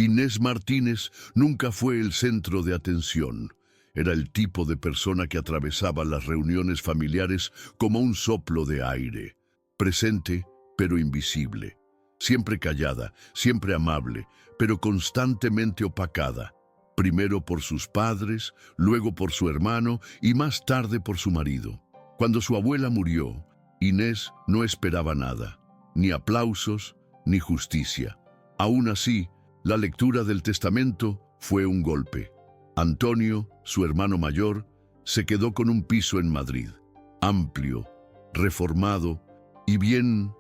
Inés Martínez nunca fue el centro de atención. Era el tipo de persona que atravesaba las reuniones familiares como un soplo de aire, presente pero invisible, siempre callada, siempre amable, pero constantemente opacada, primero por sus padres, luego por su hermano y más tarde por su marido. Cuando su abuela murió, Inés no esperaba nada, ni aplausos, ni justicia. Aún así, la lectura del testamento fue un golpe. Antonio, su hermano mayor, se quedó con un piso en Madrid, amplio, reformado y bien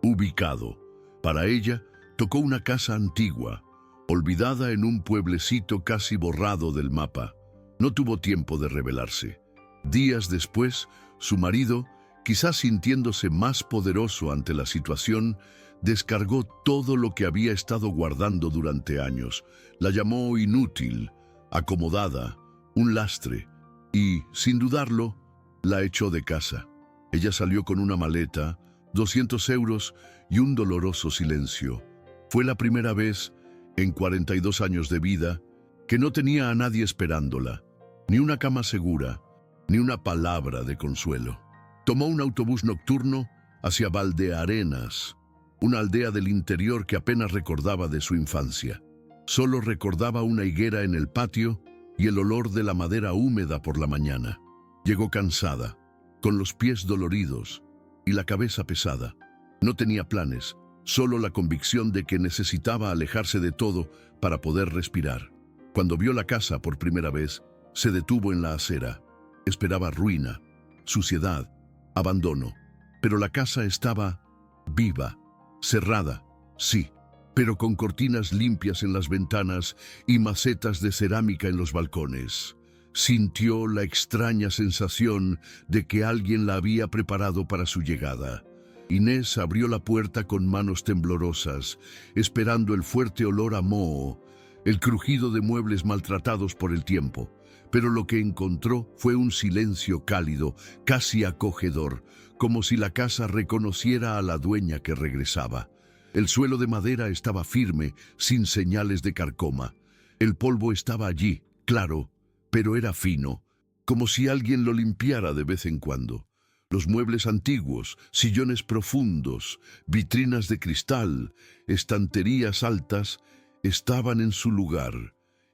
ubicado. Para ella, tocó una casa antigua, olvidada en un pueblecito casi borrado del mapa. No tuvo tiempo de rebelarse. Días después, su marido, quizás sintiéndose más poderoso ante la situación, descargó todo lo que había estado guardando durante años. La llamó inútil, acomodada, un lastre, y, sin dudarlo, la echó de casa. Ella salió con una maleta, 200 euros y un doloroso silencio. Fue la primera vez, en 42 años de vida, que no tenía a nadie esperándola, ni una cama segura, ni una palabra de consuelo. Tomó un autobús nocturno hacia Valdearenas, una aldea del interior que apenas recordaba de su infancia. Solo recordaba una higuera en el patio y el olor de la madera húmeda por la mañana. Llegó cansada, con los pies doloridos y la cabeza pesada. No tenía planes, solo la convicción de que necesitaba alejarse de todo para poder respirar. Cuando vio la casa por primera vez, se detuvo en la acera. Esperaba ruina, suciedad, abandono. Pero la casa estaba viva, cerrada, sí, pero con cortinas limpias en las ventanas y macetas de cerámica en los balcones. Sintió la extraña sensación de que alguien la había preparado para su llegada. Inés abrió la puerta con manos temblorosas, esperando el fuerte olor a moho, el crujido de muebles maltratados por el tiempo. Pero lo que encontró fue un silencio cálido, casi acogedor, como si la casa reconociera a la dueña que regresaba. El suelo de madera estaba firme, sin señales de carcoma. El polvo estaba allí, claro, pero era fino, como si alguien lo limpiara de vez en cuando. Los muebles antiguos, sillones profundos, vitrinas de cristal, estanterías altas, estaban en su lugar.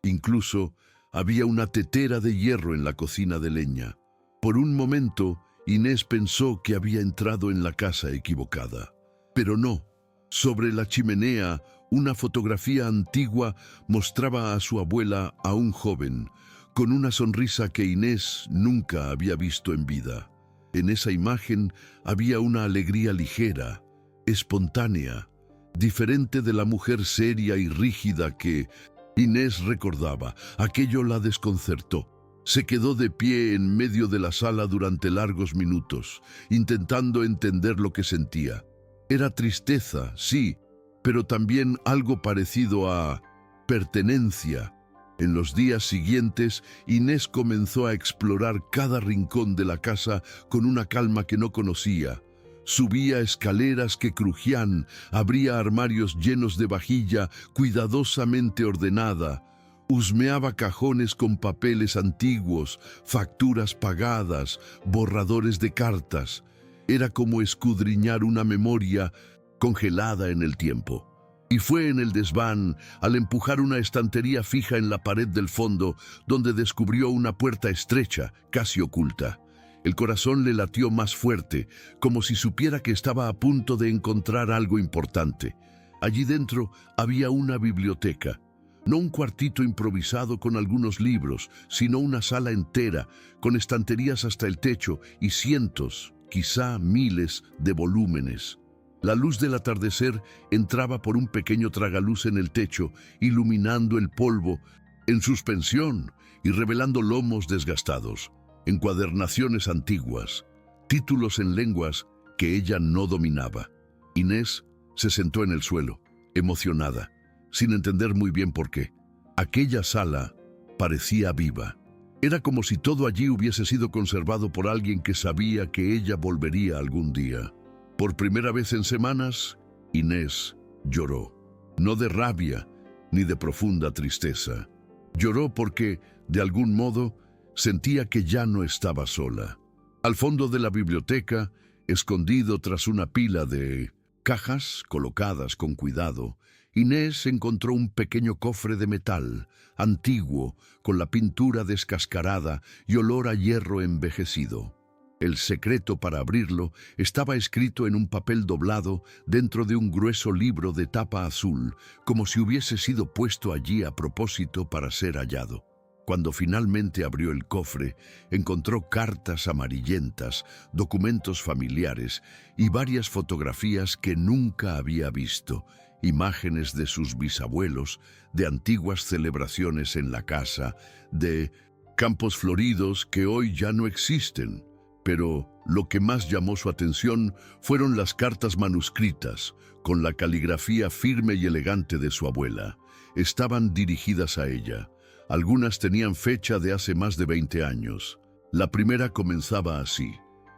Incluso había una tetera de hierro en la cocina de leña. Por un momento, Inés pensó que había entrado en la casa equivocada. Pero no. Sobre la chimenea, una fotografía antigua mostraba a su abuela aún joven, con una sonrisa que Inés nunca había visto en vida. En esa imagen había una alegría ligera, espontánea, diferente de la mujer seria y rígida que Inés recordaba. Aquello la desconcertó. Se quedó de pie en medio de la sala durante largos minutos, intentando entender lo que sentía. Era tristeza, sí, pero también algo parecido a pertenencia. En los días siguientes, Inés comenzó a explorar cada rincón de la casa con una calma que no conocía. Subía escaleras que crujían, abría armarios llenos de vajilla cuidadosamente ordenada, husmeaba cajones con papeles antiguos, facturas pagadas, borradores de cartas. Era como escudriñar una memoria congelada en el tiempo. Y fue en el desván, al empujar una estantería fija en la pared del fondo, donde descubrió una puerta estrecha, casi oculta. El corazón le latió más fuerte, como si supiera que estaba a punto de encontrar algo importante. Allí dentro había una biblioteca. No un cuartito improvisado con algunos libros, sino una sala entera, con estanterías hasta el techo y cientos, quizá miles, de volúmenes. La luz del atardecer entraba por un pequeño tragaluz en el techo, iluminando el polvo en suspensión y revelando lomos desgastados, encuadernaciones antiguas, títulos en lenguas que ella no dominaba. Inés se sentó en el suelo, emocionada, sin entender muy bien por qué. Aquella sala parecía viva. Era como si todo allí hubiese sido conservado por alguien que sabía que ella volvería algún día. Por primera vez en semanas, Inés lloró. No de rabia, ni de profunda tristeza. Lloró porque, de algún modo, sentía que ya no estaba sola. Al fondo de la biblioteca, escondido tras una pila de cajas colocadas con cuidado, Inés encontró un pequeño cofre de metal, antiguo, con la pintura descascarada y olor a hierro envejecido. El secreto para abrirlo estaba escrito en un papel doblado dentro de un grueso libro de tapa azul, como si hubiese sido puesto allí a propósito para ser hallado. Cuando finalmente abrió el cofre, encontró cartas amarillentas, documentos familiares y varias fotografías que nunca había visto, imágenes de sus bisabuelos, de antiguas celebraciones en la casa, de campos floridos que hoy ya no existen. Pero lo que más llamó su atención fueron las cartas manuscritas, con la caligrafía firme y elegante de su abuela. Estaban dirigidas a ella. Algunas tenían fecha de hace más de 20 años. La primera comenzaba así: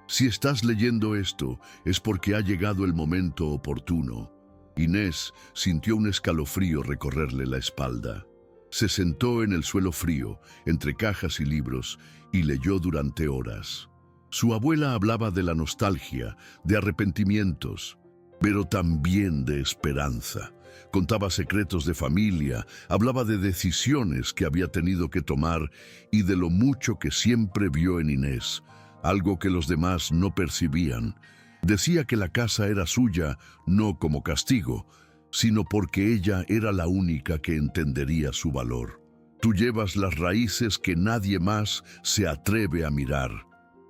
si estás leyendo esto, es porque ha llegado el momento oportuno. Inés sintió un escalofrío recorrerle la espalda. Se sentó en el suelo frío, entre cajas y libros, y leyó durante horas. Su abuela hablaba de la nostalgia, de arrepentimientos, pero también de esperanza. Contaba secretos de familia, hablaba de decisiones que había tenido que tomar y de lo mucho que siempre vio en Inés, algo que los demás no percibían. Decía que la casa era suya no como castigo, sino porque ella era la única que entendería su valor. Tú llevas las raíces que nadie más se atreve a mirar,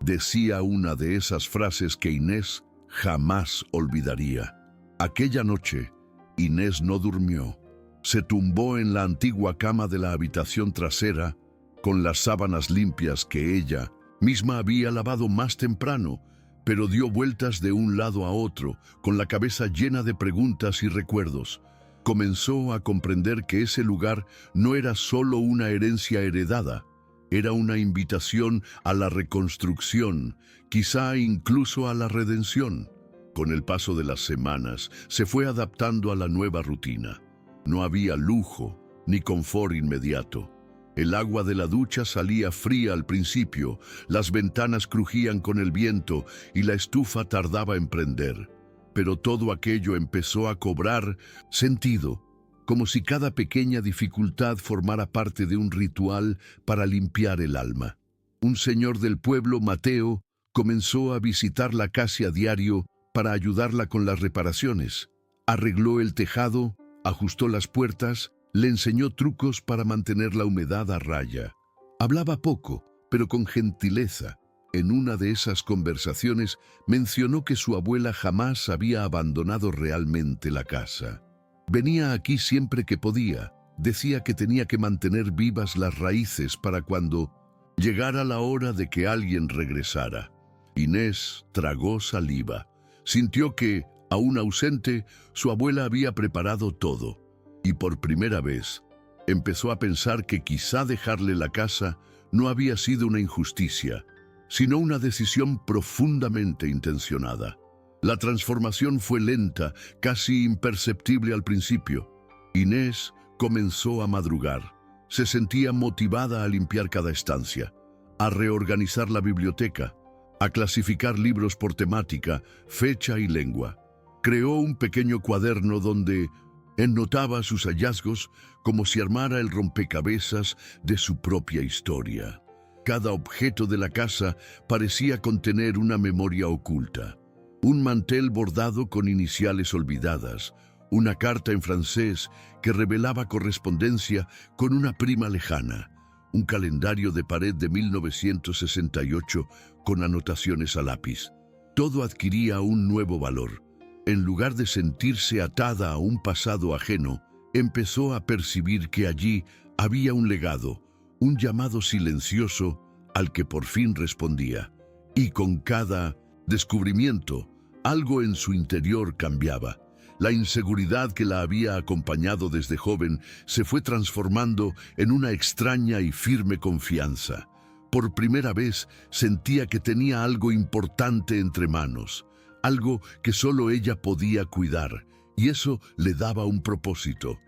decía una de esas frases que Inés jamás olvidaría. Aquella noche, Inés no durmió. Se tumbó en la antigua cama de la habitación trasera, con las sábanas limpias que ella misma había lavado más temprano, pero dio vueltas de un lado a otro, con la cabeza llena de preguntas y recuerdos. Comenzó a comprender que ese lugar no era solo una herencia heredada, era una invitación a la reconstrucción, quizá incluso a la redención. Con el paso de las semanas, se fue adaptando a la nueva rutina. No había lujo ni confort inmediato. El agua de la ducha salía fría al principio, las ventanas crujían con el viento y la estufa tardaba en prender. Pero todo aquello empezó a cobrar sentido, como si cada pequeña dificultad formara parte de un ritual para limpiar el alma. Un señor del pueblo, Mateo, comenzó a visitarla casi a diario para ayudarla con las reparaciones. Arregló el tejado, ajustó las puertas, le enseñó trucos para mantener la humedad a raya. Hablaba poco, pero con gentileza. En una de esas conversaciones mencionó que su abuela jamás había abandonado realmente la casa. Venía aquí siempre que podía. Decía que tenía que mantener vivas las raíces para cuando llegara la hora de que alguien regresara. Inés tragó saliva. Sintió que, aún ausente, su abuela había preparado todo. Y por primera vez, empezó a pensar que quizá dejarle la casa no había sido una injusticia, sino una decisión profundamente intencionada. La transformación fue lenta, casi imperceptible al principio. Inés comenzó a madrugar. Se sentía motivada a limpiar cada estancia, a reorganizar la biblioteca, a clasificar libros por temática, fecha y lengua. Creó un pequeño cuaderno donde notaba sus hallazgos como si armara el rompecabezas de su propia historia. Cada objeto de la casa parecía contener una memoria oculta. Un mantel bordado con iniciales olvidadas, una carta en francés que revelaba correspondencia con una prima lejana, un calendario de pared de 1968 con anotaciones a lápiz. Todo adquiría un nuevo valor. En lugar de sentirse atada a un pasado ajeno, empezó a percibir que allí había un legado, un llamado silencioso al que por fin respondía. Y con cada descubrimiento, algo en su interior cambiaba. La inseguridad que la había acompañado desde joven se fue transformando en una extraña y firme confianza. Por primera vez sentía que tenía algo importante entre manos, algo que solo ella podía cuidar, y eso le daba un propósito.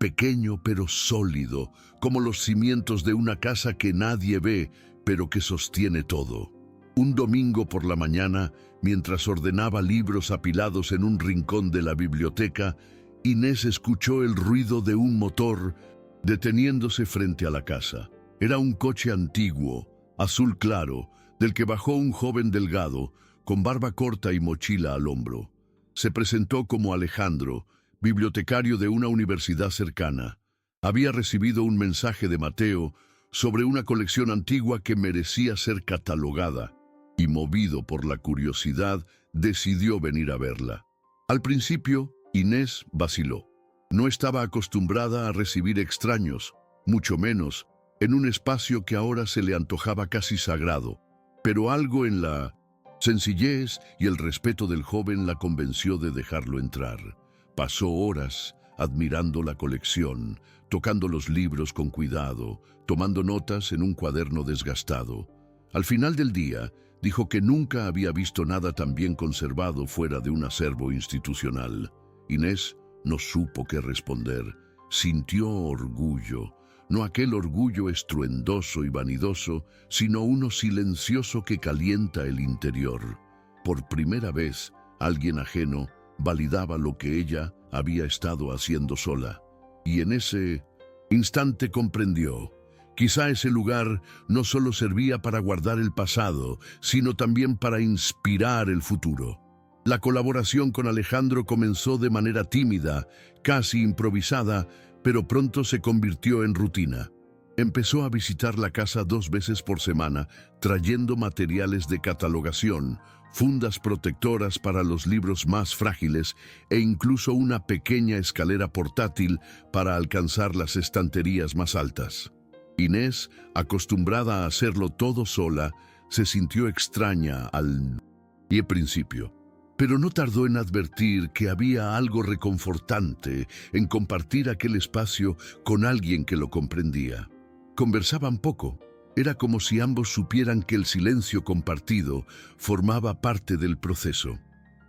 pequeño pero sólido, como los cimientos de una casa que nadie ve, pero que sostiene todo. Un domingo por la mañana, mientras ordenaba libros apilados en un rincón de la biblioteca, Inés escuchó el ruido de un motor deteniéndose frente a la casa. Era un coche antiguo, azul claro, del que bajó un joven delgado, con barba corta y mochila al hombro. Se presentó como Alejandro, bibliotecario de una universidad cercana. Había recibido un mensaje de Mateo sobre una colección antigua que merecía ser catalogada, y movido por la curiosidad, decidió venir a verla. Al principio, Inés vaciló. No estaba acostumbrada a recibir extraños, mucho menos en un espacio que ahora se le antojaba casi sagrado, pero algo en la sencillez y el respeto del joven la convenció de dejarlo entrar. Pasó horas admirando la colección, tocando los libros con cuidado, tomando notas en un cuaderno desgastado. Al final del día, dijo que nunca había visto nada tan bien conservado fuera de un acervo institucional. Inés no supo qué responder. Sintió orgullo, no aquel orgullo estruendoso y vanidoso, sino uno silencioso que calienta el interior. Por primera vez, alguien ajeno validaba lo que ella había estado haciendo sola. Y en ese instante comprendió. Quizá ese lugar no solo servía para guardar el pasado, sino también para inspirar el futuro. La colaboración con Alejandro comenzó de manera tímida, casi improvisada, pero pronto se convirtió en rutina. Empezó a visitar la casa 2 veces por semana, trayendo materiales de catalogación, fundas protectoras para los libros más frágiles e incluso una pequeña escalera portátil para alcanzar las estanterías más altas. Inés, acostumbrada a hacerlo todo sola, se sintió extraña al principio. Pero no tardó en advertir que había algo reconfortante en compartir aquel espacio con alguien que lo comprendía. Conversaban poco. Era como si ambos supieran que el silencio compartido formaba parte del proceso.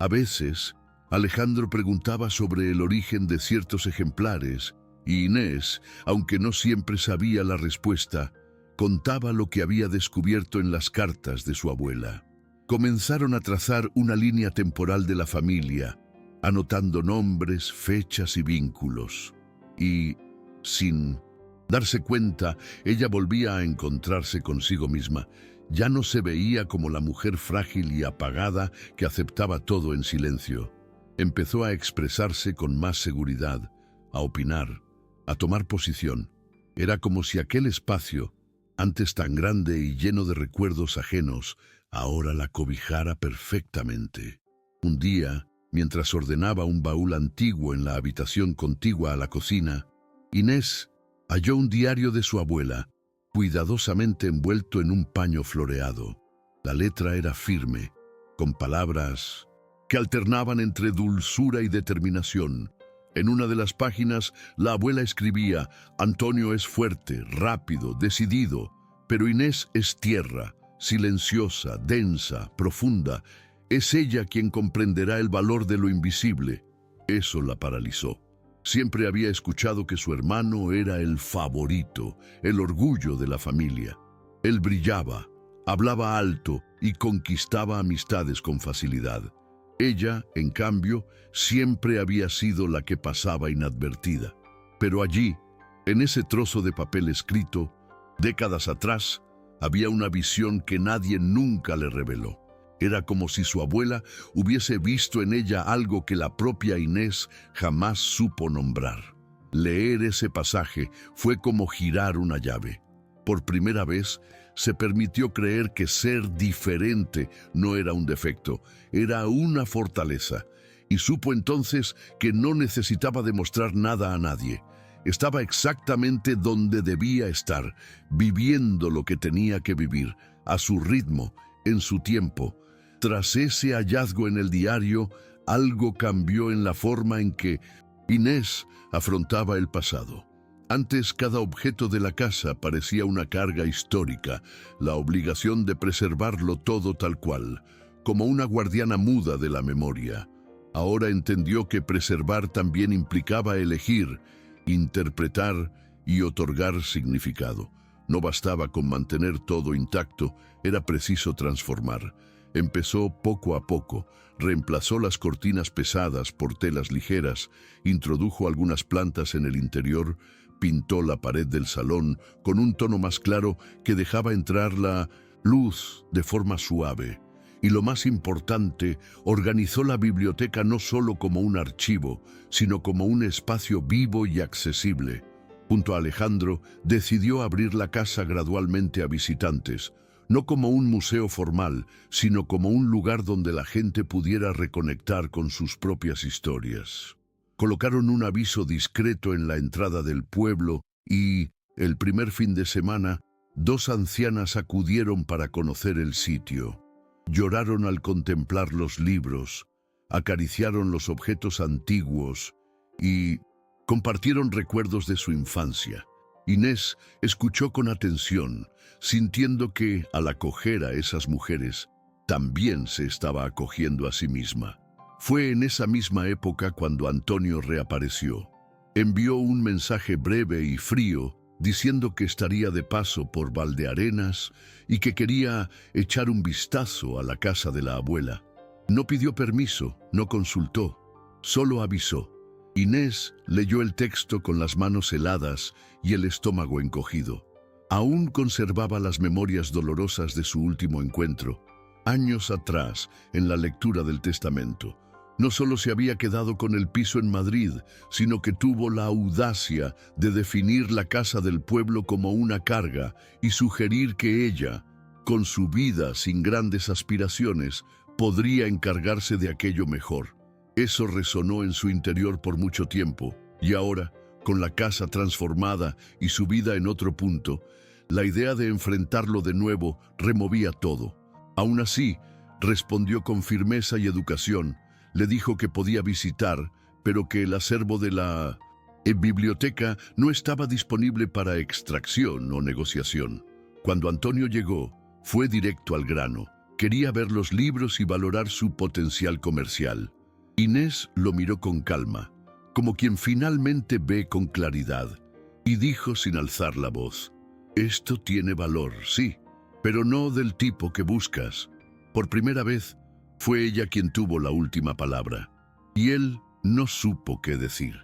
A veces, Alejandro preguntaba sobre el origen de ciertos ejemplares, y Inés, aunque no siempre sabía la respuesta, contaba lo que había descubierto en las cartas de su abuela. Comenzaron a trazar una línea temporal de la familia, anotando nombres, fechas y vínculos. Y, sin darse cuenta, ella volvía a encontrarse consigo misma. Ya no se veía como la mujer frágil y apagada que aceptaba todo en silencio. Empezó a expresarse con más seguridad, a opinar, a tomar posición. Era como si aquel espacio, antes tan grande y lleno de recuerdos ajenos, ahora la cobijara perfectamente. Un día, mientras ordenaba un baúl antiguo en la habitación contigua a la cocina, Inés halló un diario de su abuela, cuidadosamente envuelto en un paño floreado. La letra era firme, con palabras que alternaban entre dulzura y determinación. En una de las páginas, la abuela escribía: «Antonio es fuerte, rápido, decidido, pero Inés es tierra, silenciosa, densa, profunda. Es ella quien comprenderá el valor de lo invisible». Eso la paralizó. Siempre había escuchado que su hermano era el favorito, el orgullo de la familia. Él brillaba, hablaba alto y conquistaba amistades con facilidad. Ella, en cambio, siempre había sido la que pasaba inadvertida. Pero allí, en ese trozo de papel escrito, décadas atrás, había una visión que nadie nunca le reveló. Era como si su abuela hubiese visto en ella algo que la propia Inés jamás supo nombrar. Leer ese pasaje fue como girar una llave. Por primera vez, se permitió creer que ser diferente no era un defecto, era una fortaleza. Y supo entonces que no necesitaba demostrar nada a nadie. Estaba exactamente donde debía estar, viviendo lo que tenía que vivir, a su ritmo, en su tiempo. Tras ese hallazgo en el diario, algo cambió en la forma en que Inés afrontaba el pasado. Antes, cada objeto de la casa parecía una carga histórica, la obligación de preservarlo todo tal cual, como una guardiana muda de la memoria. Ahora entendió que preservar también implicaba elegir, interpretar y otorgar significado. No bastaba con mantener todo intacto, era preciso transformar. Empezó poco a poco, reemplazó las cortinas pesadas por telas ligeras, introdujo algunas plantas en el interior, pintó la pared del salón con un tono más claro que dejaba entrar la luz de forma suave. Y lo más importante, organizó la biblioteca no solo como un archivo, sino como un espacio vivo y accesible. Junto a Alejandro, decidió abrir la casa gradualmente a visitantes, no como un museo formal, sino como un lugar donde la gente pudiera reconectar con sus propias historias. Colocaron un aviso discreto en la entrada del pueblo y, el primer fin de semana, 2 ancianas acudieron para conocer el sitio. Lloraron al contemplar los libros, acariciaron los objetos antiguos y compartieron recuerdos de su infancia. Inés escuchó con atención, sintiendo que, al acoger a esas mujeres, también se estaba acogiendo a sí misma. Fue en esa misma época cuando Antonio reapareció. Envió un mensaje breve y frío, diciendo que estaría de paso por Valdearenas y que quería echar un vistazo a la casa de la abuela. No pidió permiso, no consultó, solo avisó. Inés leyó el texto con las manos heladas y el estómago encogido. Aún conservaba las memorias dolorosas de su último encuentro. Años atrás, en la lectura del testamento, no solo se había quedado con el piso en Madrid, sino que tuvo la audacia de definir la casa del pueblo como una carga y sugerir que ella, con su vida sin grandes aspiraciones, podría encargarse de aquello mejor. Eso resonó en su interior por mucho tiempo, y ahora, con la casa transformada y su vida en otro punto, la idea de enfrentarlo de nuevo removía todo. Aún así, respondió con firmeza y educación. Le dijo que podía visitar, pero que el acervo de la biblioteca no estaba disponible para extracción o negociación. Cuando Antonio llegó, fue directo al grano. Quería ver los libros y valorar su potencial comercial. Inés lo miró con calma, como quien finalmente ve con claridad, y dijo sin alzar la voz: «Esto tiene valor, sí, pero no del tipo que buscas». Por primera vez, fue ella quien tuvo la última palabra, y él no supo qué decir.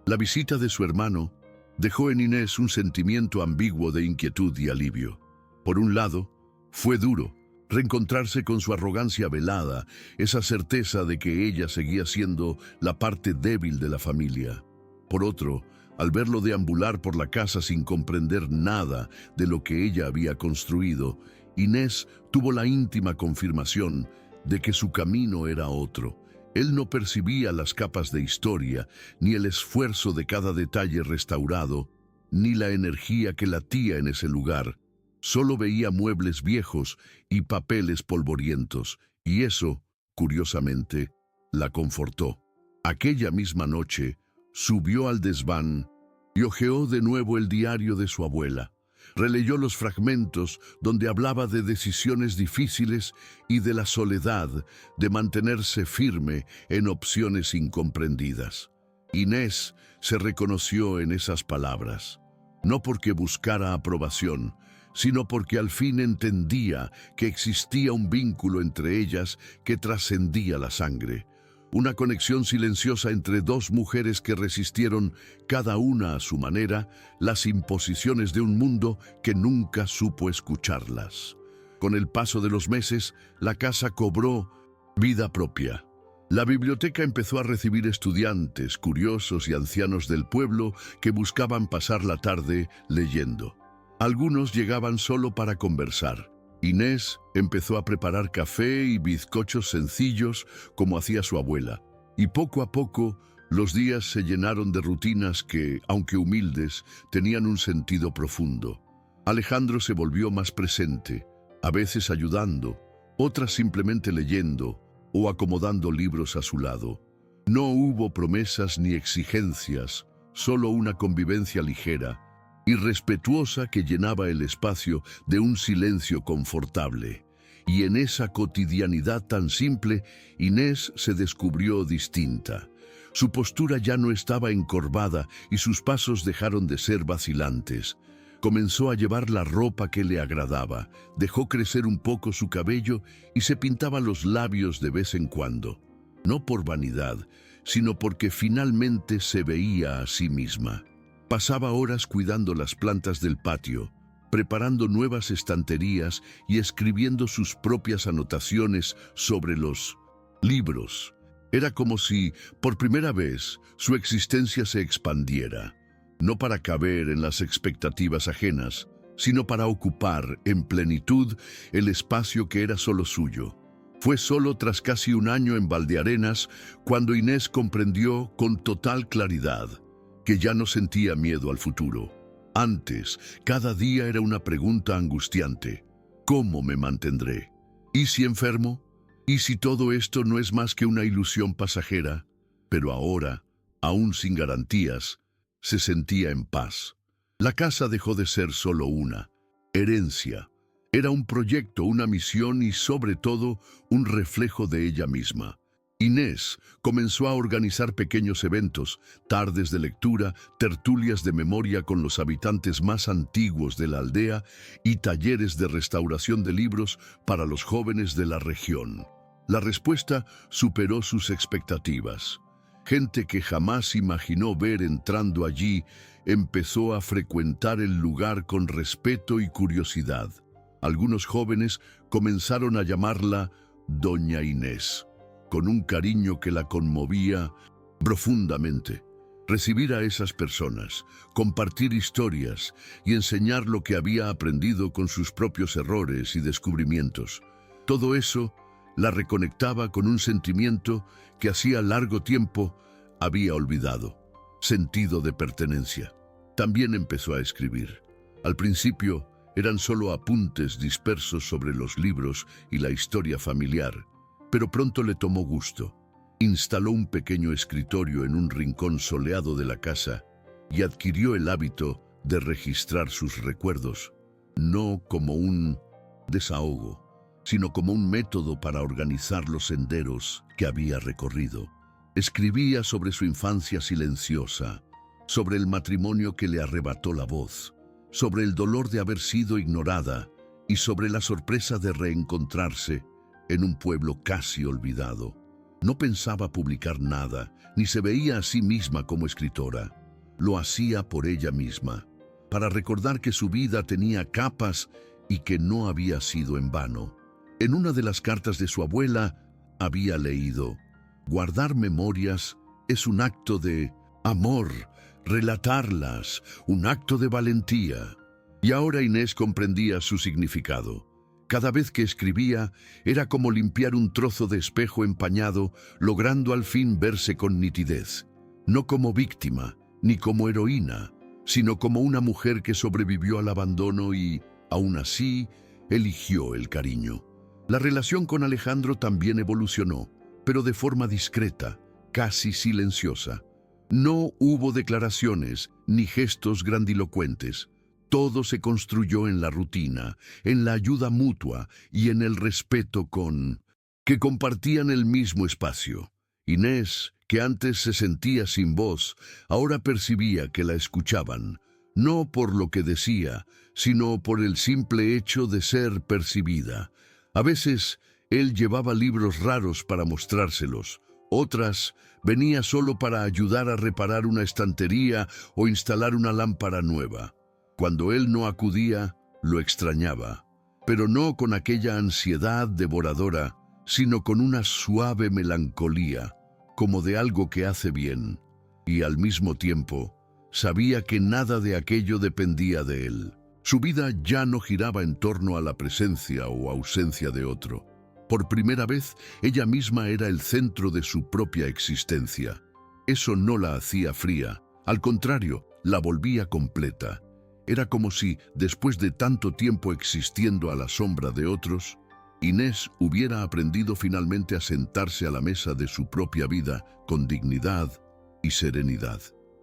La visita de su hermano dejó en Inés un sentimiento ambiguo de inquietud y alivio. Por un lado, fue duro reencontrarse con su arrogancia velada, esa certeza de que ella seguía siendo la parte débil de la familia. Por otro, al verlo deambular por la casa sin comprender nada de lo que ella había construido, Inés tuvo la íntima confirmación de que su camino era otro. Él no percibía las capas de historia, ni el esfuerzo de cada detalle restaurado, ni la energía que latía en ese lugar. Solo veía muebles viejos y papeles polvorientos, y eso, curiosamente, la confortó. Aquella misma noche, subió al desván y hojeó de nuevo el diario de su abuela. Releyó los fragmentos donde hablaba de decisiones difíciles y de la soledad de mantenerse firme en opciones incomprendidas. Inés se reconoció en esas palabras, no porque buscara aprobación, sino porque al fin entendía que existía un vínculo entre ellas que trascendía la sangre. Una conexión silenciosa entre 2 mujeres que resistieron, cada una a su manera, las imposiciones de un mundo que nunca supo escucharlas. Con el paso de los meses, la casa cobró vida propia. La biblioteca empezó a recibir estudiantes, curiosos y ancianos del pueblo que buscaban pasar la tarde leyendo. Algunos llegaban solo para conversar. Inés empezó a preparar café y bizcochos sencillos como hacía su abuela, y poco a poco los días se llenaron de rutinas que, aunque humildes, tenían un sentido profundo. Alejandro se volvió más presente, a veces ayudando, otras simplemente leyendo o acomodando libros a su lado. No hubo promesas ni exigencias, solo una convivencia ligera y respetuosa que llenaba el espacio de un silencio confortable. Y en esa cotidianidad tan simple, Inés se descubrió distinta. Su postura ya no estaba encorvada y sus pasos dejaron de ser vacilantes. Comenzó a llevar la ropa que le agradaba, dejó crecer un poco su cabello y se pintaba los labios de vez en cuando. No por vanidad, sino porque finalmente se veía a sí misma. Pasaba horas cuidando las plantas del patio, preparando nuevas estanterías y escribiendo sus propias anotaciones sobre los libros. Era como si, por primera vez, su existencia se expandiera, no para caber en las expectativas ajenas, sino para ocupar en plenitud el espacio que era solo suyo. Fue solo tras casi un año en Valdearenas cuando Inés comprendió con total claridad que ya no sentía miedo al futuro. Antes, cada día era una pregunta angustiante. ¿Cómo me mantendré? ¿Y si enfermo? ¿Y si todo esto no es más que una ilusión pasajera? Pero ahora, aún sin garantías, se sentía en paz. La casa dejó de ser solo una herencia. Era un proyecto, una misión y, sobre todo, un reflejo de ella misma. Inés comenzó a organizar pequeños eventos, tardes de lectura, tertulias de memoria con los habitantes más antiguos de la aldea y talleres de restauración de libros para los jóvenes de la región. La respuesta superó sus expectativas. Gente que jamás imaginó ver entrando allí empezó a frecuentar el lugar con respeto y curiosidad. Algunos jóvenes comenzaron a llamarla Doña Inés, con un cariño que la conmovía profundamente. Recibir a esas personas, compartir historias y enseñar lo que había aprendido con sus propios errores y descubrimientos. Todo eso la reconectaba con un sentimiento que hacía largo tiempo había olvidado: sentido de pertenencia. También empezó a escribir. Al principio eran solo apuntes dispersos sobre los libros y la historia familiar, pero pronto le tomó gusto. Instaló un pequeño escritorio en un rincón soleado de la casa y adquirió el hábito de registrar sus recuerdos, no como un desahogo, sino como un método para organizar los senderos que había recorrido. Escribía sobre su infancia silenciosa, sobre el matrimonio que le arrebató la voz, sobre el dolor de haber sido ignorada y sobre la sorpresa de reencontrarse en un pueblo casi olvidado. No pensaba publicar nada, ni se veía a sí misma como escritora. Lo hacía por ella misma, para recordar que su vida tenía capas y que no había sido en vano. En una de las cartas de su abuela había leído: guardar memorias es un acto de amor, relatarlas, un acto de valentía. Y ahora Inés comprendía su significado. Cada vez que escribía, era como limpiar un trozo de espejo empañado, logrando al fin verse con nitidez. No como víctima, ni como heroína, sino como una mujer que sobrevivió al abandono y, aún así, eligió el cariño. La relación con Alejandro también evolucionó, pero de forma discreta, casi silenciosa. No hubo declaraciones ni gestos grandilocuentes. Todo se construyó en la rutina, en la ayuda mutua y en el respeto que compartían el mismo espacio. Inés, que antes se sentía sin voz, ahora percibía que la escuchaban, no por lo que decía, sino por el simple hecho de ser percibida. A veces, él llevaba libros raros para mostrárselos. Otras, venía solo para ayudar a reparar una estantería o instalar una lámpara nueva. Cuando él no acudía, lo extrañaba, pero no con aquella ansiedad devoradora, sino con una suave melancolía, como de algo que hace bien, y al mismo tiempo sabía que nada de aquello dependía de él. Su vida ya no giraba en torno a la presencia o ausencia de otro. Por primera vez, ella misma era el centro de su propia existencia. Eso no la hacía fría, al contrario, la volvía completa. Era como si, después de tanto tiempo existiendo a la sombra de otros, Inés hubiera aprendido finalmente a sentarse a la mesa de su propia vida con dignidad y serenidad.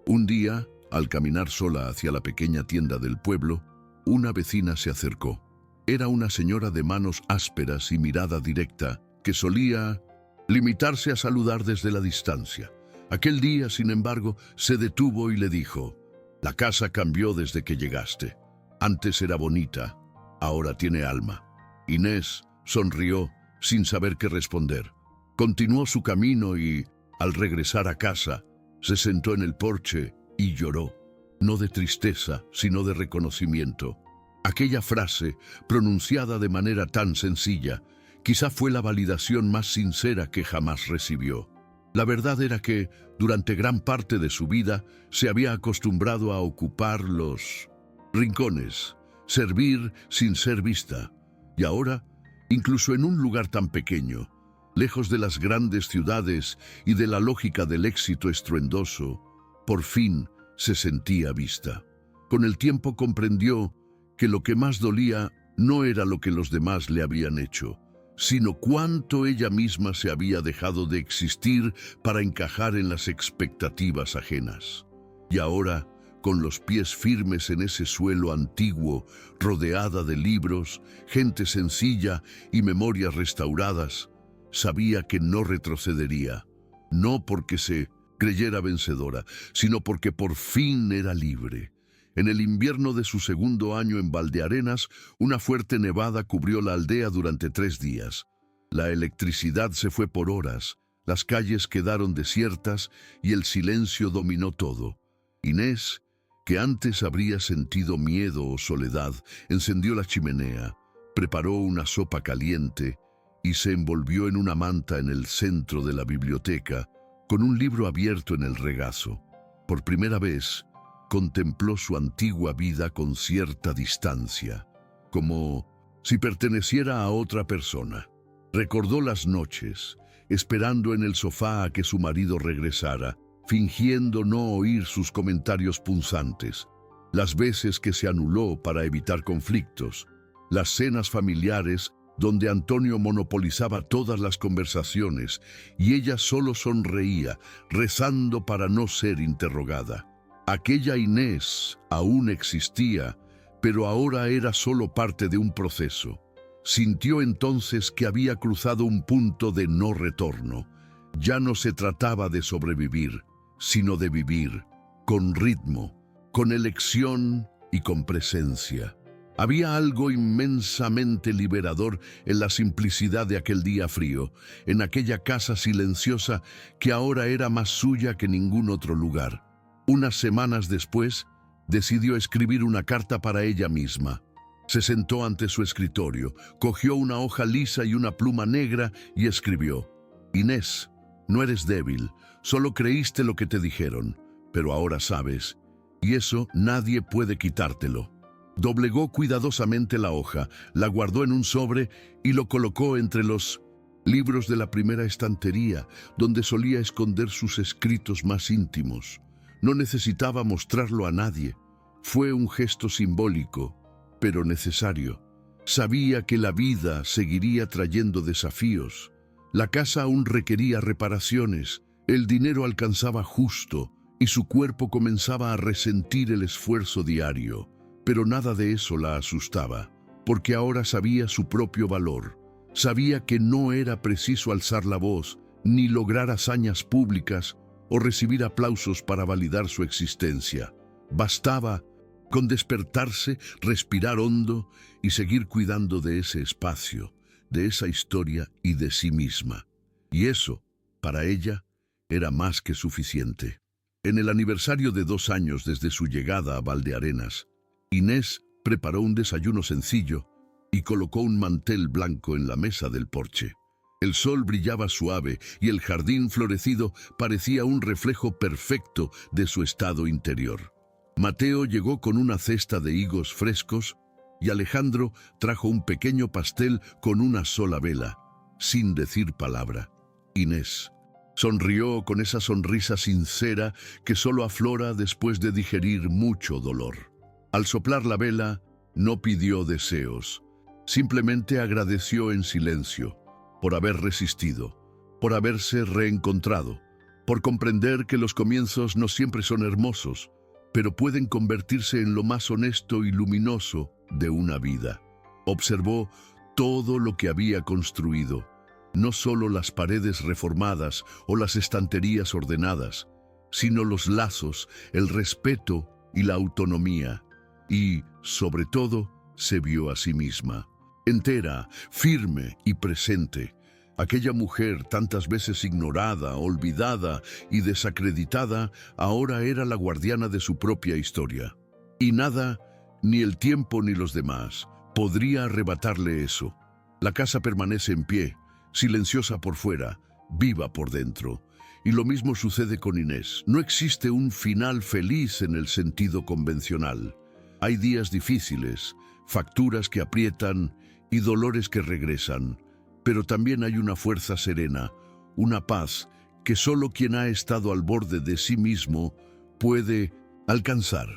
Un día, al caminar sola hacia la pequeña tienda del pueblo, una vecina se acercó. Era una señora de manos ásperas y mirada directa, que solía limitarse a saludar desde la distancia. Aquel día, sin embargo, se detuvo y le dijo: «La casa cambió desde que llegaste. Antes era bonita, ahora tiene alma». Inés sonrió sin saber qué responder. Continuó su camino y, al regresar a casa, se sentó en el porche y lloró, no de tristeza, sino de reconocimiento. Aquella frase, pronunciada de manera tan sencilla, quizá fue la validación más sincera que jamás recibió. La verdad era que, durante gran parte de su vida, se había acostumbrado a ocupar los rincones, servir sin ser vista. Y ahora, incluso en un lugar tan pequeño, lejos de las grandes ciudades y de la lógica del éxito estruendoso, por fin se sentía vista. Con el tiempo comprendió que lo que más dolía no era lo que los demás le habían hecho, sino cuánto ella misma se había dejado de existir para encajar en las expectativas ajenas. Y ahora, con los pies firmes en ese suelo antiguo, rodeada de libros, gente sencilla y memorias restauradas, sabía que no retrocedería, no porque se creyera vencedora, sino porque por fin era libre. En el invierno de su segundo año en Valdearenas, una fuerte nevada cubrió la aldea durante 3 días. La electricidad se fue por horas, las calles quedaron desiertas y el silencio dominó todo. Inés, que antes habría sentido miedo o soledad, encendió la chimenea, preparó una sopa caliente y se envolvió en una manta en el centro de la biblioteca, con un libro abierto en el regazo. Por primera vez, contempló su antigua vida con cierta distancia, como si perteneciera a otra persona. Recordó las noches, esperando en el sofá a que su marido regresara, fingiendo no oír sus comentarios punzantes, las veces que se anuló para evitar conflictos, las cenas familiares donde Antonio monopolizaba todas las conversaciones y ella solo sonreía, rezando para no ser interrogada. Aquella Inés aún existía, pero ahora era solo parte de un proceso. Sintió entonces que había cruzado un punto de no retorno. Ya no se trataba de sobrevivir, sino de vivir, con ritmo, con elección y con presencia. Había algo inmensamente liberador en la simplicidad de aquel día frío, en aquella casa silenciosa que ahora era más suya que ningún otro lugar. Unas semanas después, decidió escribir una carta para ella misma. Se sentó ante su escritorio, cogió una hoja lisa y una pluma negra y escribió: «Inés, no eres débil, solo creíste lo que te dijeron, pero ahora sabes, y eso nadie puede quitártelo». Doblegó cuidadosamente la hoja, la guardó en un sobre y lo colocó entre los libros de la primera estantería, donde solía esconder sus escritos más íntimos. No necesitaba mostrarlo a nadie. Fue un gesto simbólico, pero necesario. Sabía que la vida seguiría trayendo desafíos. La casa aún requería reparaciones, el dinero alcanzaba justo y su cuerpo comenzaba a resentir el esfuerzo diario. Pero nada de eso la asustaba, porque ahora sabía su propio valor. Sabía que no era preciso alzar la voz, ni lograr hazañas públicas o recibir aplausos para validar su existencia. Bastaba con despertarse, respirar hondo y seguir cuidando de ese espacio, de esa historia y de sí misma. Y eso, para ella, era más que suficiente. En el aniversario de 2 años desde su llegada a Valdearenas, Inés preparó un desayuno sencillo y colocó un mantel blanco en la mesa del porche. El sol brillaba suave y el jardín florecido parecía un reflejo perfecto de su estado interior. Mateo llegó con una cesta de higos frescos y Alejandro trajo un pequeño pastel con una sola vela, sin decir palabra. Inés sonrió con esa sonrisa sincera que solo aflora después de digerir mucho dolor. Al soplar la vela, no pidió deseos, simplemente agradeció en silencio por haber resistido, por haberse reencontrado, por comprender que los comienzos no siempre son hermosos, pero pueden convertirse en lo más honesto y luminoso de una vida. Observó todo lo que había construido, No solo las paredes reformadas o las estanterías ordenadas, sino los lazos, el respeto y la autonomía. Y, sobre todo, se vio a sí misma, entera, firme y presente. Aquella mujer tantas veces ignorada, olvidada y desacreditada, ahora era la guardiana de su propia historia. Y nada, ni el tiempo ni los demás, podría arrebatarle eso. La casa permanece en pie, silenciosa por fuera, viva por dentro. Y lo mismo sucede con Inés. No existe un final feliz en el sentido convencional. Hay días difíciles, facturas que aprietan y dolores que regresan. Pero también hay una fuerza serena, una paz que solo quien ha estado al borde de sí mismo puede alcanzar.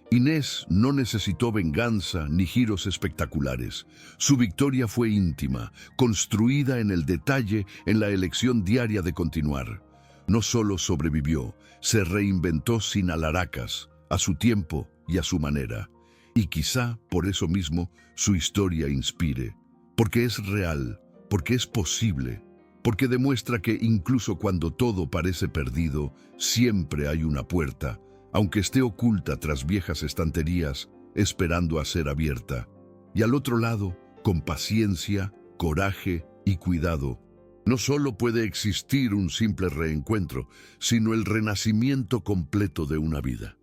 Inés no necesitó venganza ni giros espectaculares. Su victoria fue íntima, construida en el detalle, en la elección diaria de continuar. No solo sobrevivió, se reinventó sin alaracas, a su tiempo y a su manera. Y quizá por eso mismo su historia inspire, porque es real, porque es posible, porque demuestra que incluso cuando todo parece perdido, siempre hay una puerta, aunque esté oculta tras viejas estanterías, esperando a ser abierta. Y al otro lado, con paciencia, coraje y cuidado, no solo puede existir un simple reencuentro, sino el renacimiento completo de una vida.